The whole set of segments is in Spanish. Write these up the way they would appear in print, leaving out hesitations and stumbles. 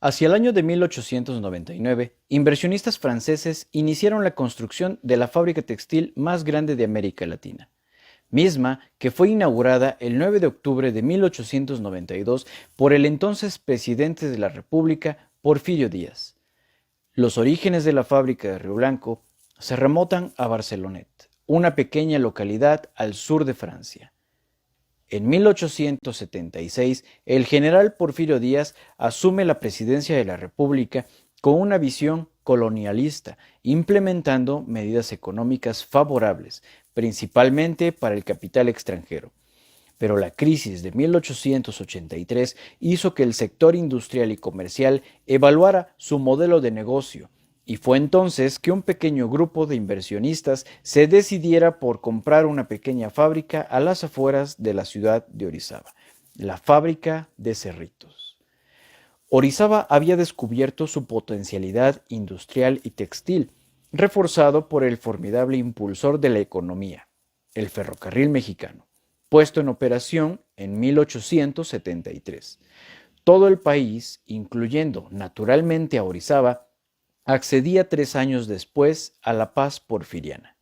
Hacia el año de 1899, inversionistas franceses iniciaron la construcción de la fábrica textil más grande de América Latina, misma que fue inaugurada el 9 de octubre de 1892 por el entonces presidente de la República, Porfirio Díaz. Los orígenes de la fábrica de Río Blanco se remontan a Barcelonet, una pequeña localidad al sur de Francia. En 1876, el general Porfirio Díaz asume la presidencia de la República con una visión colonialista, implementando medidas económicas favorables, principalmente para el capital extranjero. Pero la crisis de 1883 hizo que el sector industrial y comercial evaluara su modelo de negocio, y fue entonces que un pequeño grupo de inversionistas se decidiera por comprar una pequeña fábrica a las afueras de la ciudad de Orizaba, la fábrica de Cerritos. Orizaba había descubierto su potencialidad industrial y textil, reforzado por el formidable impulsor de la economía, el ferrocarril mexicano, puesto en operación en 1873. Todo el país, incluyendo naturalmente a Orizaba, accedía 3 años después a la paz porfiriana.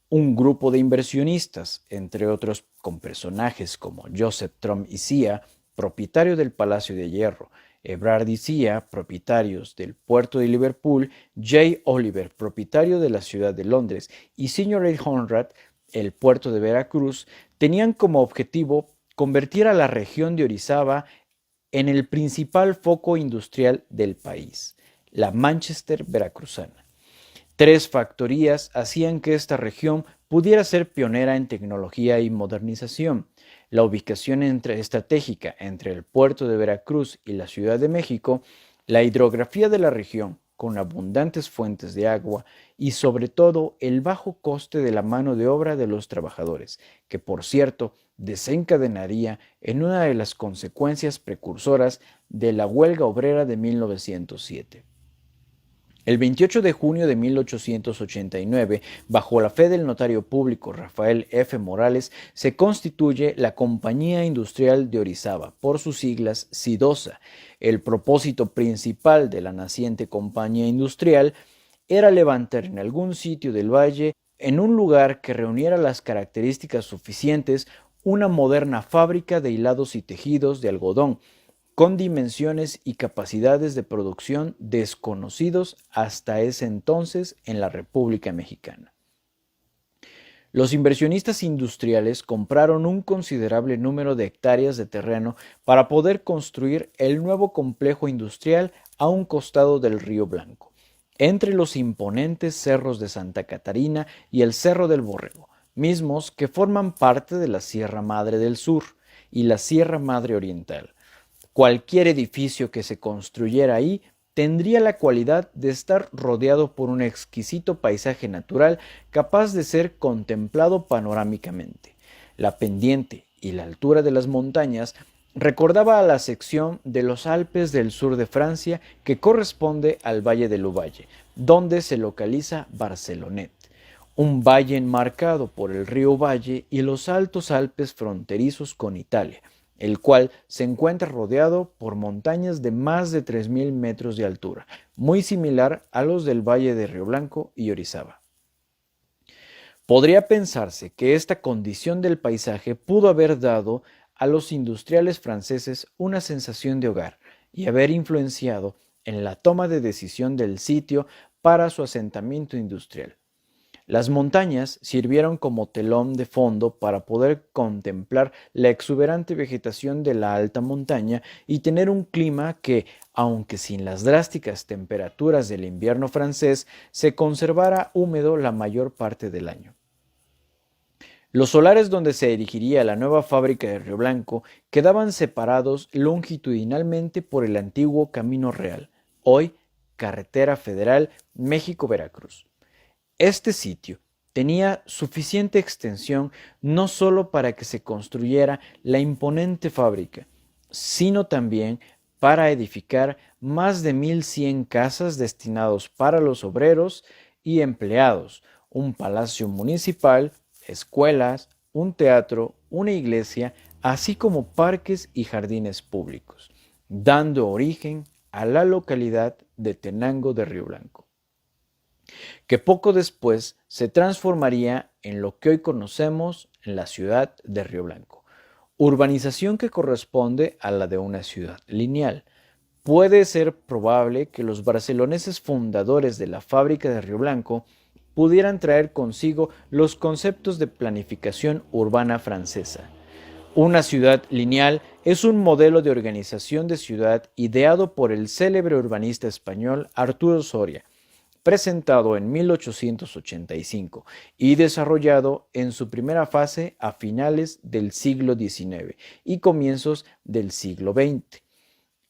Un grupo de inversionistas, entre otros con personajes como Joseph Trump y Cia, propietario del Palacio de Hierro, Ebrard y Cia, propietarios del puerto de Liverpool, J. Oliver, propietario de la ciudad de Londres, y Sr. Honrad, el puerto de Veracruz, tenían como objetivo convertir a la región de Orizaba en el principal foco industrial del país, la Manchester veracruzana. 3 factorías hacían que esta región pudiera ser pionera en tecnología y modernización. La ubicación estratégica entre el puerto de Veracruz y la Ciudad de México, la hidrografía de la región con abundantes fuentes de agua y sobre todo el bajo coste de la mano de obra de los trabajadores, que por cierto desencadenaría en una de las consecuencias precursoras de la huelga obrera de 1907. El 28 de junio de 1889, bajo la fe del notario público Rafael F. Morales, se constituye la Compañía Industrial de Orizaba, por sus siglas SIDOSA. El propósito principal de la naciente compañía industrial era levantar en algún sitio del valle, en un lugar que reuniera las características suficientes, una moderna fábrica de hilados y tejidos de algodón, con dimensiones y capacidades de producción desconocidos hasta ese entonces en la República Mexicana. Los inversionistas industriales compraron un considerable número de hectáreas de terreno para poder construir el nuevo complejo industrial a un costado del Río Blanco, entre los imponentes cerros de Santa Catarina y el Cerro del Borrego, mismos que forman parte de la Sierra Madre del Sur y la Sierra Madre Oriental. Cualquier edificio que se construyera ahí tendría la cualidad de estar rodeado por un exquisito paisaje natural capaz de ser contemplado panorámicamente. La pendiente y la altura de las montañas recordaba a la sección de los Alpes del sur de Francia que corresponde al Valle del Ubaye, donde se localiza Barcelonet, un valle enmarcado por el río Valle y los altos Alpes fronterizos con Italia, el cual se encuentra rodeado por montañas de más de 3.000 metros de altura, muy similar a los del Valle de Río Blanco y Orizaba. Podría pensarse que esta condición del paisaje pudo haber dado a los industriales franceses una sensación de hogar y haber influenciado en la toma de decisión del sitio para su asentamiento industrial. Las montañas sirvieron como telón de fondo para poder contemplar la exuberante vegetación de la alta montaña y tener un clima que, aunque sin las drásticas temperaturas del invierno francés, se conservara húmedo la mayor parte del año. Los solares donde se erigiría la nueva fábrica de Río Blanco quedaban separados longitudinalmente por el antiguo Camino Real, hoy Carretera Federal México-Veracruz. Este sitio tenía suficiente extensión no solo para que se construyera la imponente fábrica, sino también para edificar más de 1.100 casas destinados para los obreros y empleados, un palacio municipal, escuelas, un teatro, una iglesia, así como parques y jardines públicos, dando origen a la localidad de Tenango de Río Blanco, que poco después se transformaría en lo que hoy conocemos en la ciudad de Río Blanco, urbanización que corresponde a la de una ciudad lineal. Puede ser probable que los barceloneses fundadores de la fábrica de Río Blanco pudieran traer consigo los conceptos de planificación urbana francesa. Una ciudad lineal es un modelo de organización de ciudad ideado por el célebre urbanista español Arturo Soria, presentado en 1885 y desarrollado en su primera fase a finales del siglo XIX y comienzos del siglo XX.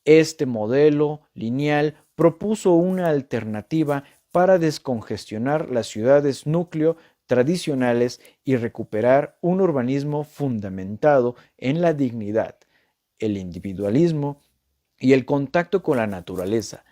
Este modelo lineal propuso una alternativa para descongestionar las ciudades núcleo tradicionales y recuperar un urbanismo fundamentado en la dignidad, el individualismo y el contacto con la naturaleza.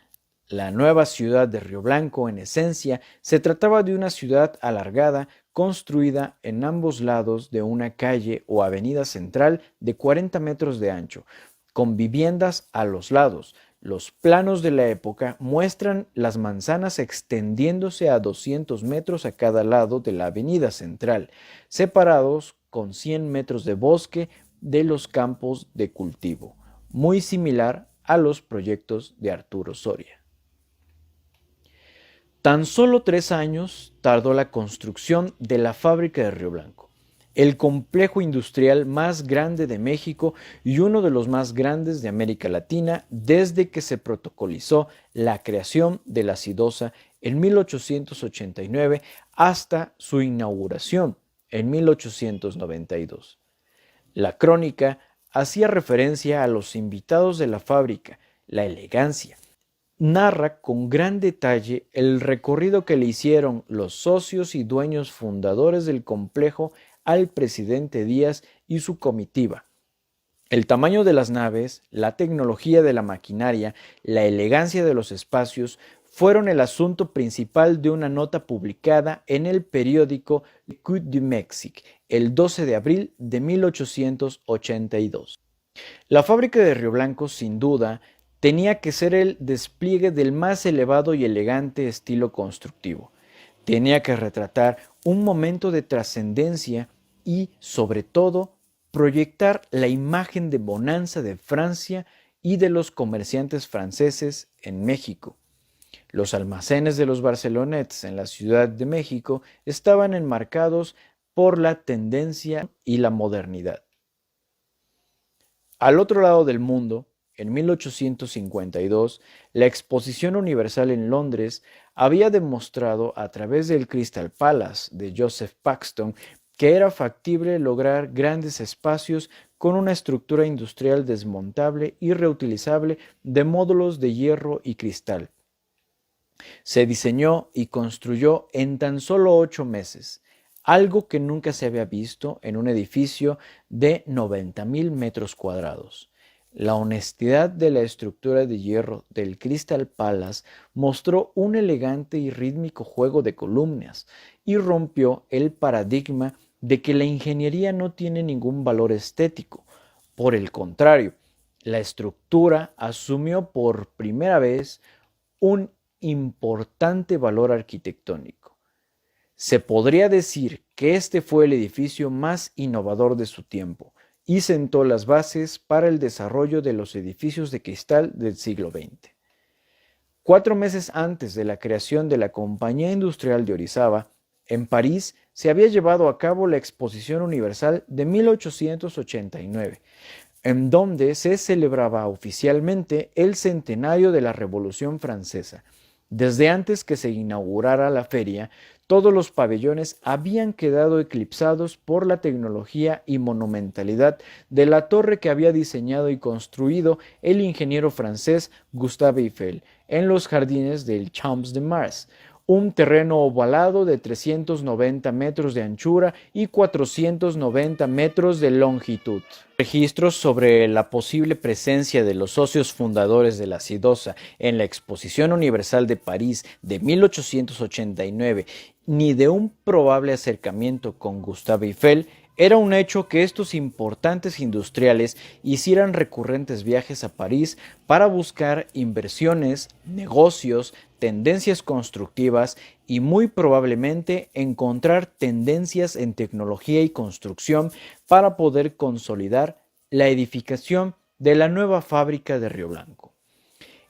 La nueva ciudad de Río Blanco, en esencia, se trataba de una ciudad alargada construida en ambos lados de una calle o avenida central de 40 metros de ancho, con viviendas a los lados. Los planos de la época muestran las manzanas extendiéndose a 200 metros a cada lado de la avenida central, separados con 100 metros de bosque de los campos de cultivo, muy similar a los proyectos de Arturo Soria. Tan solo 3 años tardó la construcción de la fábrica de Río Blanco, el complejo industrial más grande de México y uno de los más grandes de América Latina desde que se protocolizó la creación de la Sidosa en 1889 hasta su inauguración en 1892. La crónica hacía referencia a los invitados de la fábrica, la elegancia. Narra con gran detalle el recorrido que le hicieron los socios y dueños fundadores del complejo al presidente Díaz y su comitiva. El tamaño de las naves, la tecnología de la maquinaria, la elegancia de los espacios fueron el asunto principal de una nota publicada en el periódico L'Écho du Mexique el 12 de abril de 1882. La fábrica de Río Blanco, sin duda, tenía que ser el despliegue del más elevado y elegante estilo constructivo. Tenía que retratar un momento de trascendencia y, sobre todo, proyectar la imagen de bonanza de Francia y de los comerciantes franceses en México. Los almacenes de los Barcelonettes en la Ciudad de México estaban enmarcados por la tendencia y la modernidad. Al otro lado del mundo, en 1852, la Exposición Universal en Londres había demostrado a través del Crystal Palace de Joseph Paxton que era factible lograr grandes espacios con una estructura industrial desmontable y reutilizable de módulos de hierro y cristal. Se diseñó y construyó en tan solo 8 meses, algo que nunca se había visto en un edificio de 90,000 metros cuadrados. La honestidad de la estructura de hierro del Crystal Palace mostró un elegante y rítmico juego de columnas y rompió el paradigma de que la ingeniería no tiene ningún valor estético. Por el contrario, la estructura asumió por primera vez un importante valor arquitectónico. Se podría decir que este fue el edificio más innovador de su tiempo y sentó las bases para el desarrollo de los edificios de cristal del siglo XX. 4 meses antes de la creación de la Compañía Industrial de Orizaba, en París se había llevado a cabo la Exposición Universal de 1889, en donde se celebraba oficialmente el centenario de la Revolución Francesa. Desde antes que se inaugurara la feria, todos los pabellones habían quedado eclipsados por la tecnología y monumentalidad de la torre que había diseñado y construido el ingeniero francés Gustave Eiffel en los jardines del Champs de Mars, un terreno ovalado de 390 metros de anchura y 490 metros de longitud. Registros sobre la posible presencia de los socios fundadores de la Sidosa en la Exposición Universal de París de 1889 ni de un probable acercamiento con Gustave Eiffel Era un hecho que estos importantes industriales hicieran recurrentes viajes a París para buscar inversiones, negocios, tendencias constructivas y muy probablemente encontrar tendencias en tecnología y construcción para poder consolidar la edificación de la nueva fábrica de Río Blanco.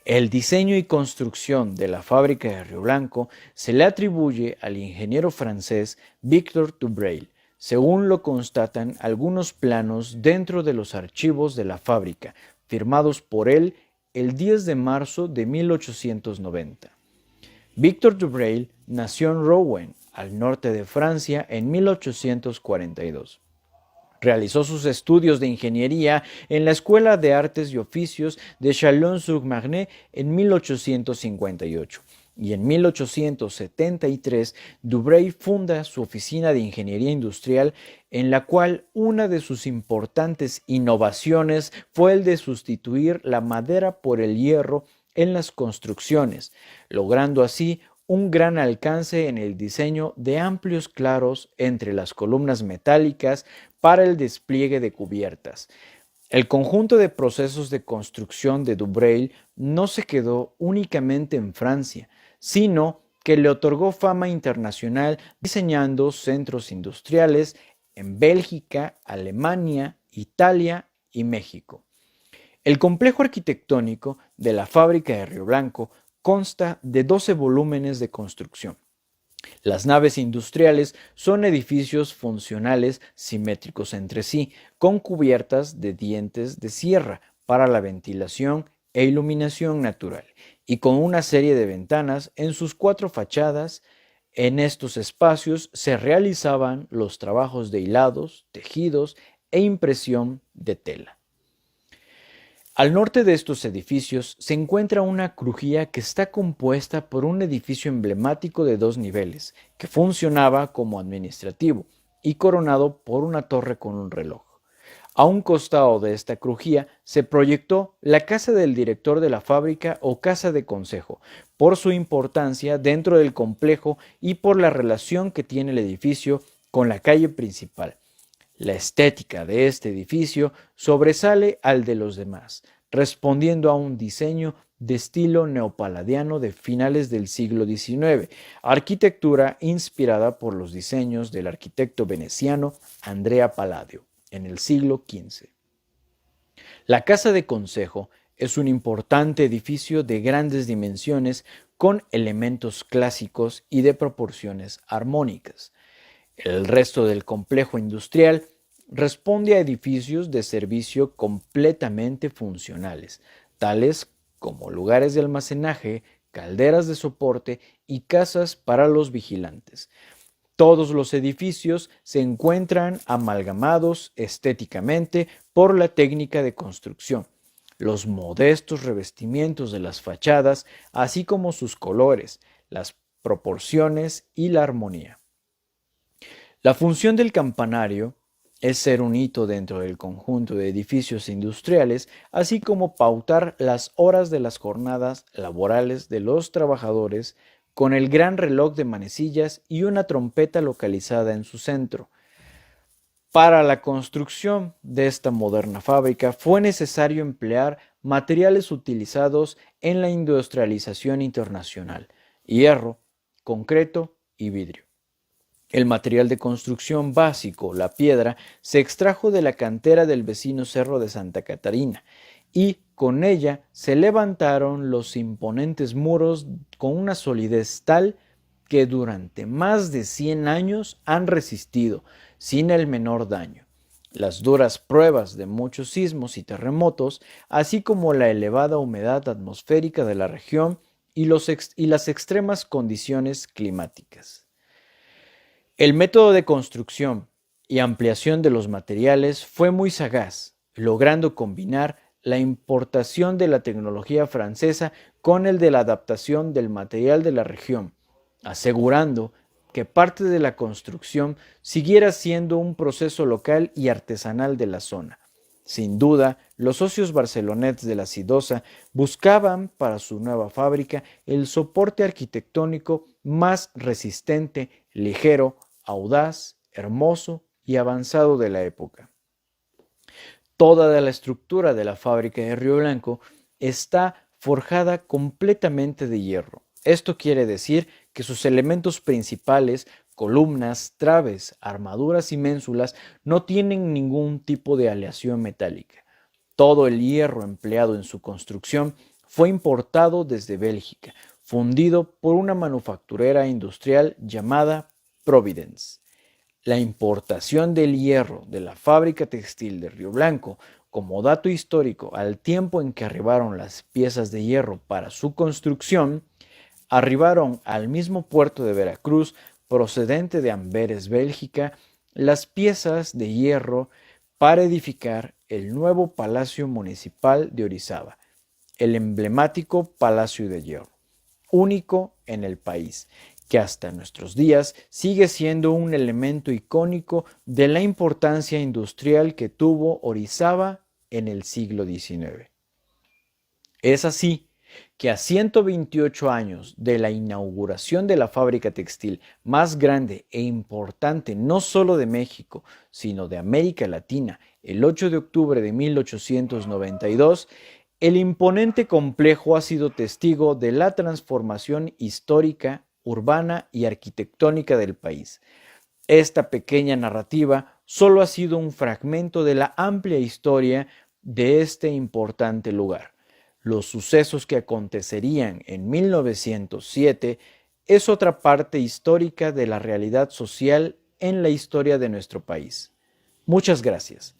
El diseño y construcción de la fábrica de Río Blanco se le atribuye al ingeniero francés Victor Dubreuil, según lo constatan algunos planos dentro de los archivos de la fábrica, firmados por él el 10 de marzo de 1890. Victor Dubreuil nació en Rouen, al norte de Francia, en 1842. Realizó sus estudios de ingeniería en la Escuela de Artes y Oficios de Chalon-sur-Marne en 1858 y en 1873 Dubreuil funda su oficina de ingeniería industrial, en la cual una de sus importantes innovaciones fue el de sustituir la madera por el hierro en las construcciones, logrando así un gran alcance en el diseño de amplios claros entre las columnas metálicas para el despliegue de cubiertas. El conjunto de procesos de construcción de Dubreuil no se quedó únicamente en Francia, sino que le otorgó fama internacional diseñando centros industriales en Bélgica, Alemania, Italia y México. El complejo arquitectónico de la fábrica de Río Blanco consta de 12 volúmenes de construcción. Las naves industriales son edificios funcionales simétricos entre sí, con cubiertas de dientes de sierra para la ventilación e iluminación natural, y con una serie de ventanas en sus 4 fachadas. En estos espacios se realizaban los trabajos de hilados, tejidos e impresión de tela. Al norte de estos edificios se encuentra una crujía que está compuesta por un edificio emblemático de 2 niveles, que funcionaba como administrativo y coronado por una torre con un reloj. A un costado de esta crujía se proyectó la casa del director de la fábrica o casa de consejo, por su importancia dentro del complejo y por la relación que tiene el edificio con la calle principal. La estética de este edificio sobresale al de los demás, respondiendo a un diseño de estilo neopaladiano de finales del siglo XIX, arquitectura inspirada por los diseños del arquitecto veneciano Andrea Palladio en el siglo XV. La Casa de Consejo es un importante edificio de grandes dimensiones con elementos clásicos y de proporciones armónicas. El resto del complejo industrial responde a edificios de servicio completamente funcionales, tales como lugares de almacenaje, calderas de soporte y casas para los vigilantes. Todos los edificios se encuentran amalgamados estéticamente por la técnica de construcción, los modestos revestimientos de las fachadas, así como sus colores, las proporciones y la armonía. La función del campanario es ser un hito dentro del conjunto de edificios industriales, así como pautar las horas de las jornadas laborales de los trabajadores con el gran reloj de manecillas y una trompeta localizada en su centro. Para la construcción de esta moderna fábrica fue necesario emplear materiales utilizados en la industrialización internacional: hierro, concreto y vidrio. El material de construcción básico, la piedra, se extrajo de la cantera del vecino Cerro de Santa Catarina y con ella se levantaron los imponentes muros con una solidez tal que durante más de 100 años han resistido sin el menor daño las duras pruebas de muchos sismos y terremotos, así como la elevada humedad atmosférica de la región y las extremas condiciones climáticas. El método de construcción y ampliación de los materiales fue muy sagaz, logrando combinar la importación de la tecnología francesa con el de la adaptación del material de la región, asegurando que parte de la construcción siguiera siendo un proceso local y artesanal de la zona. Sin duda, los socios barceloneses de la Sidosa buscaban para su nueva fábrica el soporte arquitectónico más resistente, ligero, audaz, hermoso y avanzado de la época. Toda la estructura de la fábrica de Río Blanco está forjada completamente de hierro. Esto quiere decir que sus elementos principales, columnas, traves, armaduras y ménsulas, no tienen ningún tipo de aleación metálica. Todo el hierro empleado en su construcción fue importado desde Bélgica, fundido por una manufacturera industrial llamada Providence. La importación del hierro de la fábrica textil de Río Blanco, como dato histórico al tiempo en que arribaron las piezas de hierro para su construcción, arribaron al mismo puerto de Veracruz, procedente de Amberes, Bélgica, las piezas de hierro para edificar el nuevo Palacio Municipal de Orizaba, el emblemático Palacio de Hierro, único en el país, que hasta nuestros días sigue siendo un elemento icónico de la importancia industrial que tuvo Orizaba en el siglo XIX. Es así que a 128 años de la inauguración de la fábrica textil más grande e importante no solo de México, sino de América Latina, el 8 de octubre de 1892, el imponente complejo ha sido testigo de la transformación histórica, urbana y arquitectónica del país. Esta pequeña narrativa solo ha sido un fragmento de la amplia historia de este importante lugar. Los sucesos que acontecerían en 1907 es otra parte histórica de la realidad social en la historia de nuestro país. Muchas gracias.